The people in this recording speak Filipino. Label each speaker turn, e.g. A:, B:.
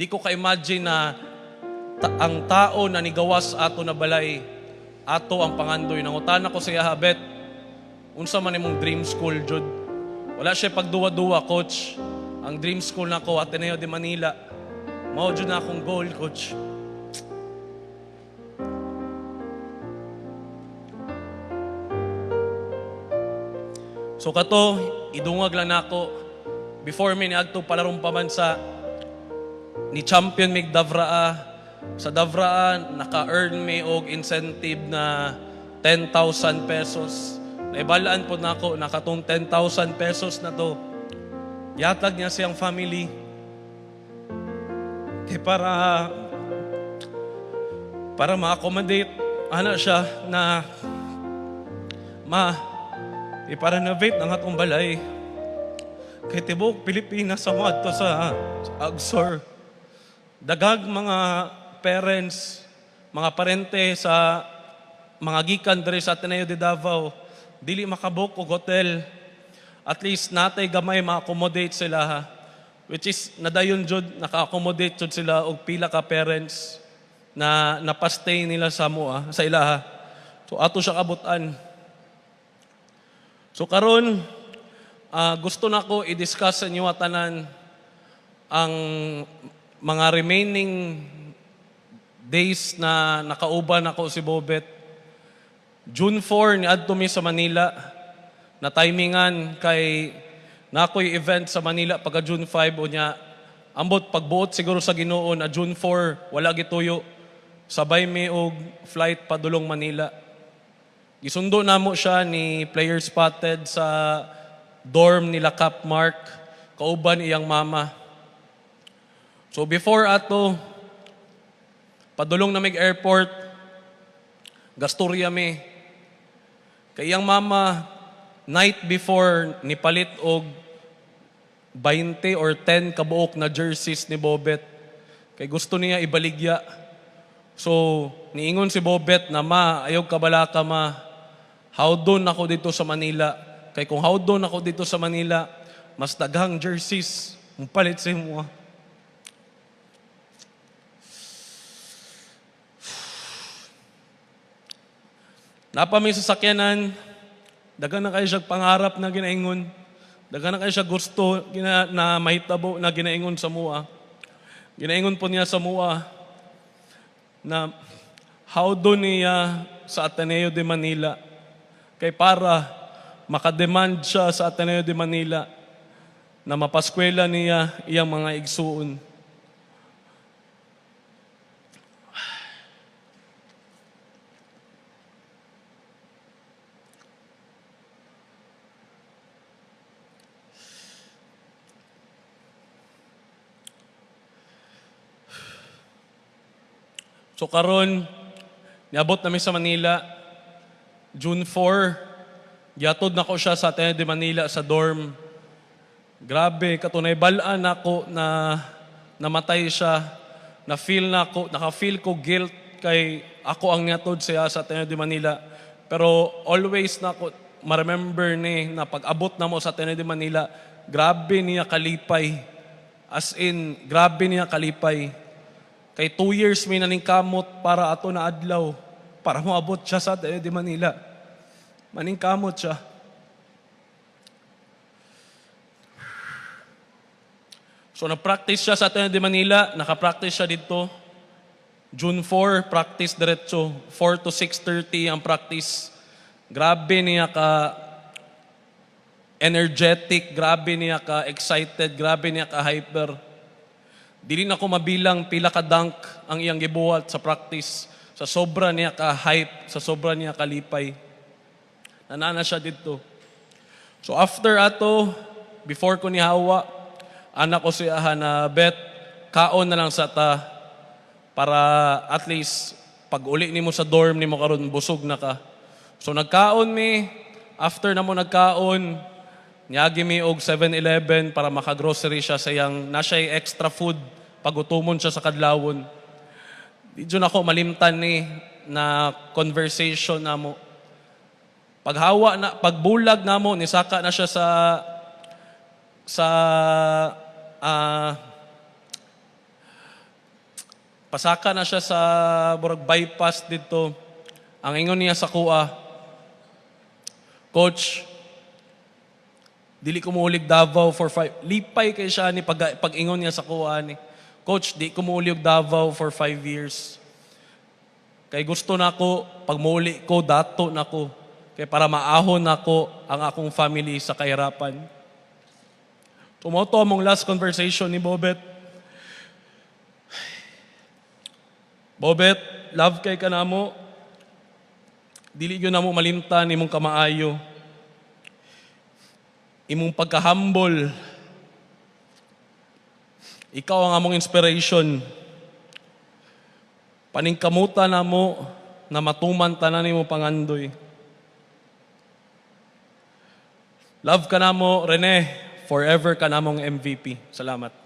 A: Di ko ka-imagine na ang tao na nigawas ato na balay, ato ang pangandoy. Nangutan ako siya, habet, unsa man imong dream school, Jud. Wala siya pagduwa-duwa, coach. Ang dream school na ko, Ateneo de Manila. Mao Jud na akong goal, coach. So kato, idungag lang nako. Before me niadto palarong pamansa, ni champion mig Davraa. Sa Davraa, naka-earn me og incentive na 10,000 pesos. Naibalaan po nako, nakatong 10,000 pesos na to. Yatag niya siyang family. Kaya para ma-accommodate, siya na i-renovate ang atong balay. Kay tibok Pilipinas sa to sa Agsor. Dagag mga parents, mga parente sa mga gikan diri sa Ateneo de Davao, dili makabuk og hotel. At least natay gamay ma-accommodate sila ha. Which is nadayon jud naka-accommodate jud sila og pila ka parents na napastay nila sa sa ilaha. So ato siya kabutan. So karon gusto nako i-discuss sa inyo tanan ang mga remaining days na nakauban ako si Bobet. June 4 niadto mi sa Manila na timingan kay nakoy event sa Manila pagka June 5 unya ambot pagbuot siguro sa Ginoo na June 4 wala gituyo, sabay mi og flight padulong Manila. Gisundo namo siya ni Player Spotted sa dorm nila Cap Mark, kauban iyang mama. So before ato padulong na mig airport, gastorya mi. Kay iyang mama night before nipalit og 20 or 10 kabuok na jerseys ni Bobet. Kay gusto niya ibaligya. So niingon si Bobet na ayaw kabalaka hawdon ako dito sa Manila. Kay kung hawdon ako dito sa Manila, mas daghang jerseys mupalit sa imo. Napamay sa sakyanan, dagan na kayo siya pangarap na ginaingon. Dagan na kayo siya gusto na mahitabo na ginaingon sa mua. Ginaingon po niya sa mua na hawdon niya sa Ateneo de Manila. Kay para makademand siya sa Ateneo de Manila na mapaskwela niya iyang mga igsuon. So karon niabot namin sa Manila, June 4, giatod na ko siya sa Ateneo de Manila sa dorm. Grabe, katunay balaan ako na namatay siya. Naka-feel ko guilt kay ako ang niatod siya sa Ateneo de Manila. Pero always na ako ma-remember ni na pag-abot na mo sa Ateneo de Manila, grabe niya kalipay. As in, grabe niya kalipay. Kay 2 years may naningkamot para ato na adlaw para moabot siya sa Ateneo de Manila. Maningkamot siya. So nag-practice siya sa Ateneo de Manila, naka-practice siya dito. June 4, practice diretso. 4 to 6:30 ang practice. Grabe niya ka energetic, grabe niya ka excited, grabe niya ka hyper. Dili na ko mabilang pila ka dunk ang iyang gibuhat sa practice. Sa sobra niya ka hype, sa sobra niya kalipay. Nanana siya dito. So after ato, before ko ni Hawa, anak ko siya na bet, kaon na lang sa ta para at least pag uli ni mo sa dorm ni mo karon busog na ka. So nagkaon mi, after na mo nagkaon, niyagi mi og 7-Eleven para makagrocery siya sa iyang nasa'y extra food pagutumon siya sa kadlawon. Di dyan ako malimtan ni na conversation na mo. Pagbulag na mo, nisaka na siya pasaka na siya sa burag bypass dito. Ang ingon niya sa kuha, Coach, dili ko muulig Davao for 5. Lipay kay siya ni pag-ingon niya sa kuha ni, Coach, di ko muulig Davao for 5 years. Kay gusto na ko, pag muuli ko, dato na ko. Kay para maahon na ko ang akong family sa kahirapan. Tumoto among last conversation ni Bobet. Bobet, love kay ka na mo. Dili yun na mo malimtan, imong kamaayo. Imong pagka-humble. Ikaw ang among inspiration. Paningkamuta na mo na matuman tanan nimo pangandoy. Love ka na mo, Rene. Forever ka na mong MVP. Salamat.